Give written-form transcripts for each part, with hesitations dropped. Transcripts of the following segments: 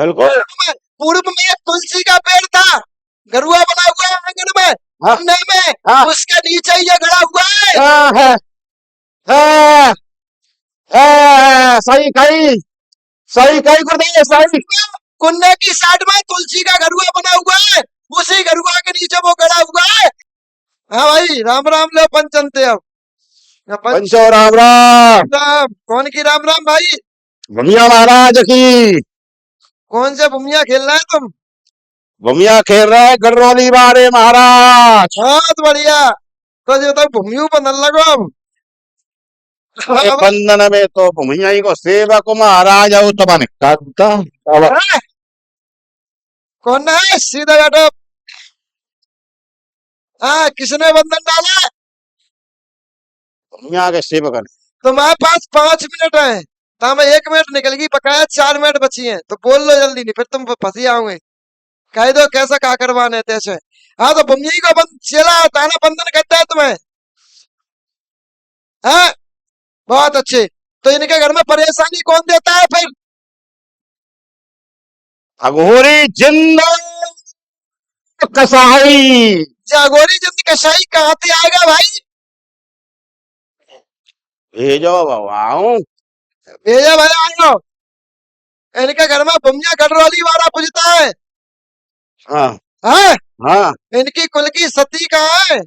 बिल्कुल। पूर्व में एक तुलसी का पेड़ था, गरुआ बना हुआ है आंगन में, हाँ सामने में, हाँ उसके नीचे ये गड़ा हुआ है। हाँ हाँ हाँ, सही कही, सही कही गुरुदेव, सही। कुन्ने की साइड में तुलसी का गरुआ बना हुआ है, उसी गरुआ के नीचे वो गड़ा हुआ है। हाँ भाई, राम राम ले पंचनते अब। पंचो राम राम। राम कौन की राम राम भाई? भूमिया महाराज की। कौन से भूमिया खेलना है तुम? भूमिया खेल रहे हैं गडरौली वाले महाराज। बहुत बढ़िया। तो जो तक भूमियू बनने लगो अब। अरे बंधन में तो भूमिया ही को सेवक महाराज हो तो बने करता। कौन है सीधा बैठो। हाँ, किसने बंधन डाला? भूमिया के सेवक ने। तुम्हारे पास 5 मिनट है, तो मैं 1 मिनट निकल गई, बकाया 4 मिनट बची हैं, तो बोल लो जल्दी, नहीं फिर तुम फंसी आओगे। कह दो कैसा का करवाने तैसे। हाँ तो भूमिया को बंद चला ताना बंधन करता है तुम्हें। हाँ, बहुत अच्छे। तो इनके घर में परेशानी कौन देता है फिर? अघोरी जिंद कसाई। जागोरी जिंद कसाई कहाँ से आएगा भाई? भेजो भवाऊं। भेजा भाई आओ। इनके घर में भूमिया गढ़वाली वाला पूजता है। हाँ हाँ, हाँ। इनकी कुल की सती कहाँ है?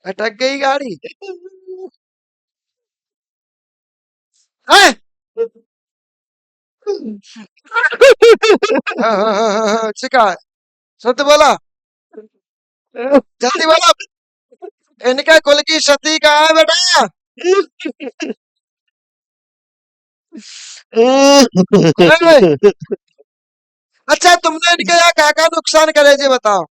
अटक गई गाड़ी। हाँ? चिका है, सत्य बोला, जल्दी बोला। इनके कुल की सती कहाँ है बेटा? अच्छा, तुमने इनके यहाँ काका नुकसान करे जी बताओ।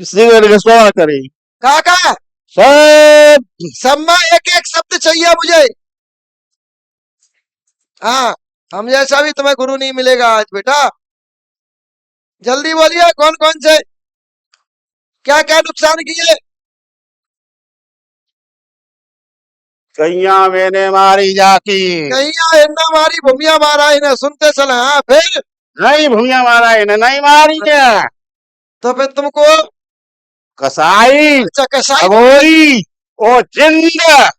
सिगरेट का स्वाद करी काका सब। सब में एक एक शब्द चाहिए मुझे। हाँ, हम जैसा भी तुम्हें गुरु नहीं मिलेगा आज बेटा। जल्दी बोलिए कौन कौन से क्या क्या नुकसान किए? कैया मैंने मारी जाकी। कहीं हिंदा मारी भूमिया मारा इन्हें, सुनते चले। हाँ फिर? नहीं भूमिया मारा इन्हें, नहीं मारी क्या। तो फिर तुमको कसाई अच्छा कसाई। अघोरी ओ जिंद।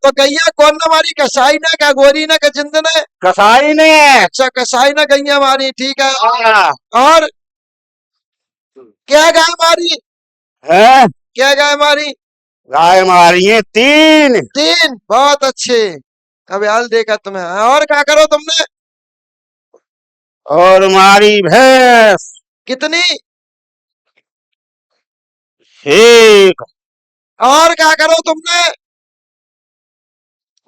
तो गैया कौन ने मारी? कसाई ने का गोरी ने का जिंद ने? कसाई ने। अच्छा कसाई ने गैया मारी, ठीक है। हाँ। और क्या गाय मारी? है क्या गाय मारी? गाय मारी है 3। 3, बहुत अच्छे। अब हाल देखा तुम्हें। और क्या करो तुमने? और मारी भैंस कितनी? 1। और क्या करो तुमने?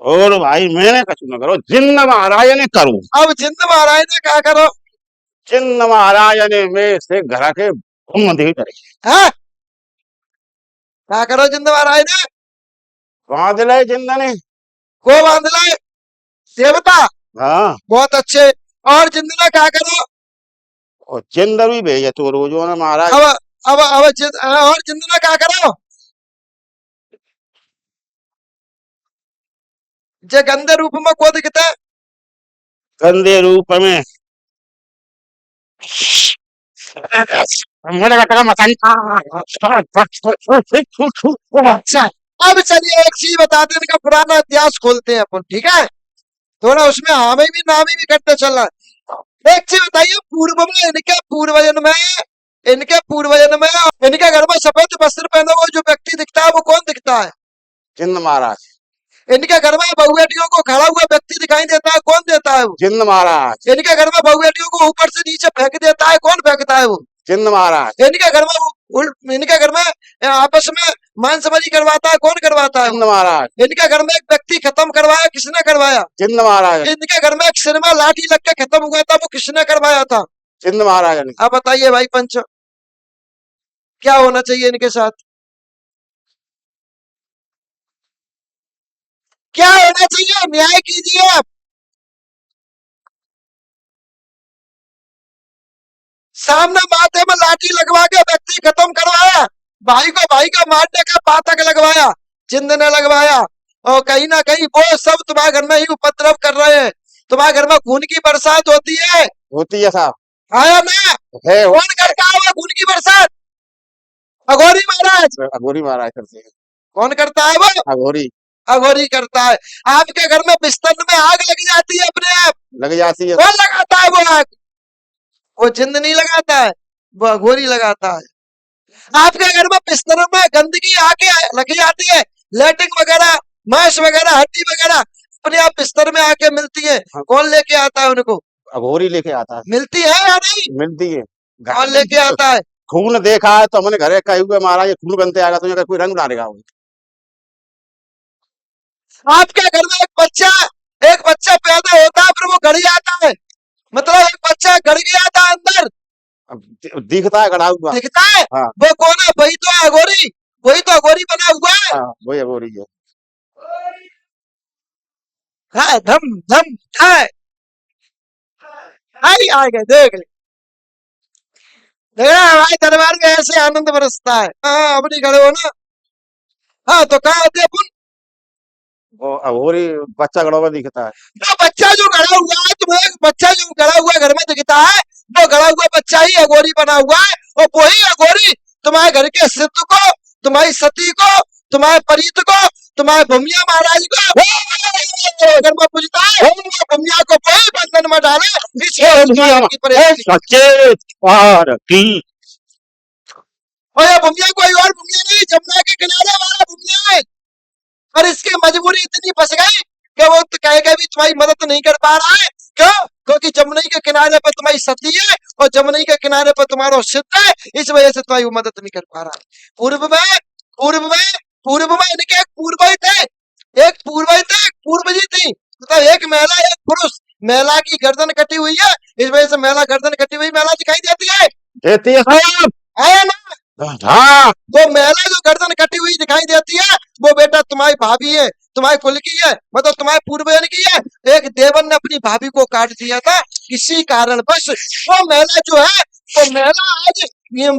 और भाई मैंने कछु न करो, जिन्न महाराज ने करूं। अब जिंद महाराज ने क्या करो? जिन्न महाराज ने मेरे से घर के भूम दे करे। है क्या करो जिंद महाराज ने? बांध ले जिंद ने। को बांध लाए? देवता। हाँ। बहुत अच्छे। और जिंद ने क्या करो? और जिंद भी भेजे तो रोजो ने महाराज। अब और जिंद ने क्या करो? जे गंदे रूप में को दिखता है? गंदे रूप में मेरे का मकान। अच्छा, अब चलिए एक चीज बताते हैं, इनका पुराना इतिहास खोलते हैं अपन, ठीक है? थोड़ा उसमें हमें भी नामी भी करते चलना। एक चीज बताइए, पूर्व में इनके पूर्वजन में इनके घर में सफेद वस्त्र पहने हुए जो व्यक्ति दिखता है वो कौन दिखता है? जिंद महाराज। इनके घर में बहुबेटियों को खड़ा हुआ व्यक्ति दिखाई देता है, कौन देता है वो? जिंद महाराज। इनके घर में बहुबेटियों को ऊपर से नीचे फेंक देता है, कौन फेंकता है वो? जिंद महाराज। इनके घर में इनके घर में आपस में मांसमरी करवाता है, कौन करवाता है? जिंद महाराज। इनके घर में एक व्यक्ति खत्म करवाया, किसने करवाया? जिंद महाराज। इनके घर में एक सिनेमा लाठी लग के खत्म हुआ था, वो किसने करवाया था? जिंद महाराज ने। अब बताइए भाई पंच, क्या होना चाहिए इनके साथ? क्या होना चाहिए? न्याय कीजिए आप। सामने माथे में लाठी लगवा के व्यक्ति खत्म करवाया, भाई को मारने का पातक लगवाया, जिंद ने लगवाया। और कहीं ना कहीं वो सब तुम्हारे घर में ही उपद्रव कर रहे हैं। तुम्हारे घर में खून की बरसात होती है। होती है साहब, आया ना? है वो कौन करता है वो खून की बरसात? अघोरी महाराज। अघोरी महाराज करते हैं। कौन करता है वो? अघोरी अघोरी करता है। आपके घर में बिस्तर में आग लग जाती है अपने आप, लग जाती है। कौन लगाता है वो आग? वो जिंद नहीं लगाता है, वो अघोरी लगाता है। आपके घर में बिस्तर में गंदगी आके लग जाती है, लेटिंग वगैरह, मांस वगैरह, हड्डी वगैरह अपने आप बिस्तर में आके मिलती है, हाँ, कौन लेके आता है उनको? अघोरी लेके आता है। मिलती है या नहीं? मिलती है। कौन लेके आता है? खून देखा है तो हमने घरे कहे हुए महाराज ये खून बनते आएगा तो कोई रंग डालेगा वो। आपके घर में एक बच्चा पैदा होता है, फिर वो गड़ जाता है, मतलब एक बच्चा गड़ गया था अंदर, अब दिखता है गड़ा हुआ। दिखता है। हाँ वो कौन है? वही तो है अघोरी, वही तो अघोरी बना हुआ है। हाँ, वही अघोरी है। हाँ, धम धम है। आई आ गए, देख ले, देखा हमारे दरबार में ऐसे आनंद बरसता है। हाँ, अपनी खड़े हो ना। हाँ, तो कहाँ होते अपन? वो अघोरी बच्चा गड़ा हुआ दिखता है। तो बच्चा जो गड़ा हुआ है, तुम्हें बच्चा जो गड़ा हुआ घर में दिखता है, वो गड़ा हुआ बच्चा ही अघोरी बना हुआ है। और वही अघोरी तुम्हारे घर के सिद्ध को, तुम्हारी सती को, तुम्हारे परीत को, तुम्हारे भूमिया महाराज को घर में पूजता है। भूमिया को वही बंधन में डाले, की परेशानी। सच्चे पार की और ये भूमिया कोई और भूमिया नहीं, जमुना के किनारे वाला भूमिया है। और इसकी मजबूरी इतनी फंस गई कि वो तो कहेगा भी तुम्हारी मदद नहीं कर पा रहा है। क्यों? क्योंकि जमुनई के किनारे पर तुम्हारी सती है और जमुनई के किनारे पर तुम्हारा सिद्ध है, इस वजह से तुम्हारी मदद नहीं कर पा रहा है। पूर्व में इनके एक पूर्वज थे, एक पूर्वज थे, एक पूर्वजी थी, मतलब एक महिला एक पुरुष। महिला की गर्दन कटी हुई है, इस वजह से महिला गर्दन कटी हुई महिला दिखाई देती है। देती है साहब। आया ना? हाँ वो महिला जो गर्दन कटी हुई दिखाई देती है, वो बेटा तुम्हारी भाभी है, तुम्हारे कुल की है, मतलब तुम्हारे पूर्वजन की है। एक देवन ने अपनी भाभी को काट दिया था किसी कारणवश। वो महिला जो है, वो महिला आज ये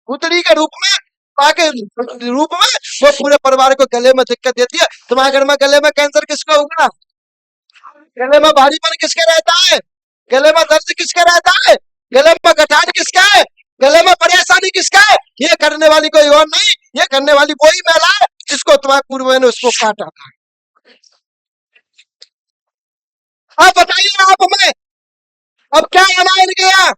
पुतली के रूप में, पाके रूप में वो पूरे परिवार को गले में दिक्कत देती है। तुम्हारे घर में गले में कैंसर किसका होगा? गले में भारीपन किसके रहता है? गले में दर्द किसका रहता है? गले में गठान किसका है? गले में परेशानी किसका है? ये करने वाली कोई और नहीं, ये करने वाली वही महिला है जिसको तुम्हारे पूर्वज ने उसको काटा था। आप बताइए आप हमें, अब क्या आना है इनके यहाँ?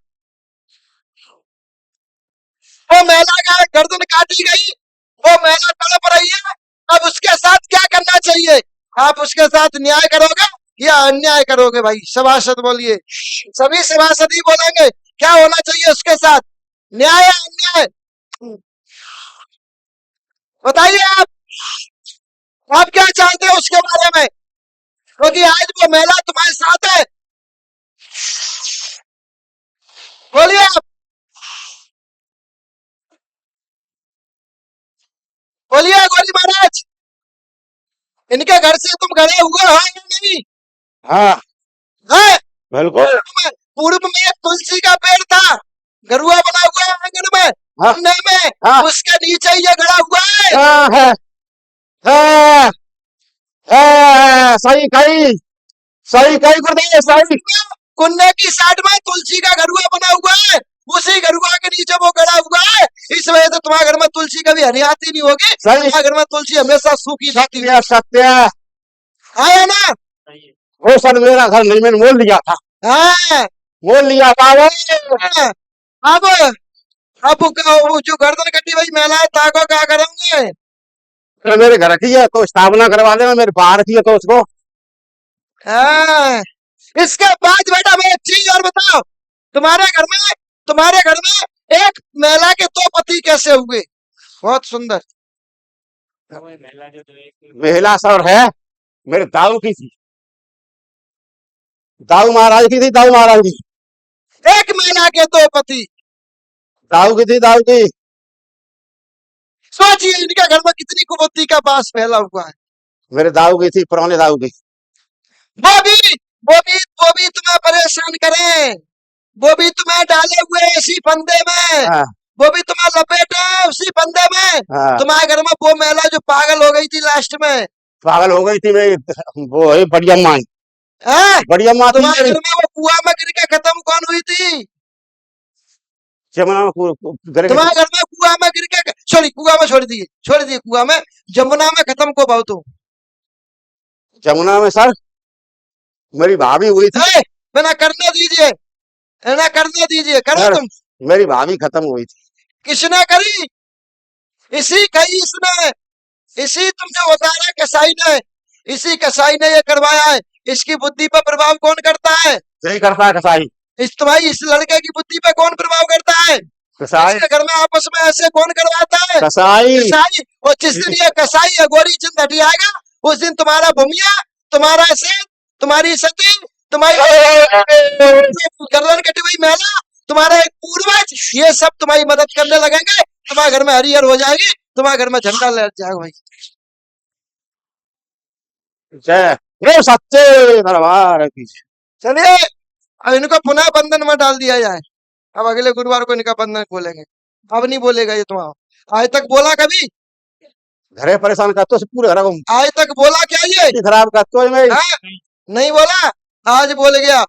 वो महिला का गर्दन काटी गई, वो महिला तड़प रही है, अब उसके साथ क्या करना चाहिए? आप उसके साथ न्याय करोगे या अन्याय करोगे? भाई सभासद बोलिए, सभी सभासद ही बोलेंगे क्या होना चाहिए उसके साथ, न्याय या अन्याय? बताइए आप क्या चाहते हो उसके बारे में? क्योंकि आज वो महिला तुम्हारे साथ है। बोलिए आप, बोलिए गौरी महाराज, इनके घर से तुम गए हुए हो या नहीं? हाँ है? बिल्कुल। पूर्व में एक तुलसी का पेड़ था, गरुआ बना हुआ है आंगन में, हाँ सामने में, हाँ उसके नीचे ये गड़ा हुआ है। हाँ है, सही कही, सही कही गुरुदेव सही। कुन्ने की साइड में तुलसी का गरुआ बना हुआ है, उसी गरुआ के नीचे वो गड़ा हुआ है। इस वजह से तुम्हारे घर में तुलसी कभी हरियाती नहीं होगी, सही। तुम्हारे घर में तुलसी हमेशा सूखी रहती है। सत्य आया ना? वो सर मेरा घर नहीं, मैंने मोल लिया था, हाँ, मोल लिया था वो। हाँ। अब वो जो गर्दन कटी हुई महिला है, ताको क्या करेंगे? तो मेरे घर की है तो स्थापना करवा देना, मेरे बाहर की है तो उसको। हाँ। इसके बाद बेटा मैं एक चीज और बताओ, तुम्हारे घर में एक महिला के दो पति कैसे हुए? बहुत सुंदर। महिला सर है, मेरे दाऊ की थी, दाऊ महाराज की थी, दाऊ महाराज की। एक महिला के दो पति, दाऊ की थी, दाऊ की। सोचिए इनके घर में कितनी कुबुद्धि का बास फैला हुआ है। मेरे दाऊ की थी, पुराने दाऊ की। वो भी तुम्हें परेशान करें, वो भी तुम्हें डाले हुए इसी फंदे में, हाँ वो भी तुम्हें लपेटे उसी फंदे में। हाँ तुम्हारे घर में वो महिला जो पागल हो गई थी लास्ट में, पागल हो गई थी मैं। वो है बढ़िया माँ, हैं? बढ़िया माँ थी तुम्हारे मेरी। घर में वो कुआं में गिर के खत्म कौन हुई थी? जमुना में घर के तुम्हारे घर में कुआं में गिर के, सॉरी कुआं में छोड़ दिए कुआं में, जमुना में खत्म को बहुत हो। जमुना में सर मेरी भाभी हुई थी ए, बिना करने दीजिए, ना करने दीजिए, करो सर। तुम। मेरी भाभी खत्म हुई थी। किसने करी? इसी कही इसने, इसी तुमसे उतारा कसाई ने, इसी कसाई ने ये करवाया है। इसकी बुद्धि पर प्रभाव कौन करता है? यही करता है कसाई। इस लड़के की बुद्धि पे कौन प्रभाव करता है? कसाई, इसके घर में आपस में ऐसे कौन करवाता है? कसाई। कसाई। और जिस दिन ये कसाई या गोरी चिन्ह हटी आएगा, उस दिन तुम्हारा भूमिया, तुम्हारा सेठ, तुम्हारी सती, तुम्हारी गर्दन कटी हुई महिला, तुम्हारा एक पूर्वज, ये सब तुम्हारी मदद करने लगेंगे। तुम्हारे घर में हरिहर हो जाएगी, तुम्हारे घर में झंडा लहर जाएगा भाई। जय जय सच्चे दरबार की। चलिए, अब इनको पुनः बंधन में डाल दिया जाए। अब अगले गुरुवार को इनका बंधन खोलेंगे। अब नहीं बोलेगा ये तुम्हारा। आज तक बोला कभी? घरे परेशान करते हो पूरे घर को। आज तक बोला क्या ये? खराब करते हो मैं। हाँ? नहीं बोला, आज बोल गया।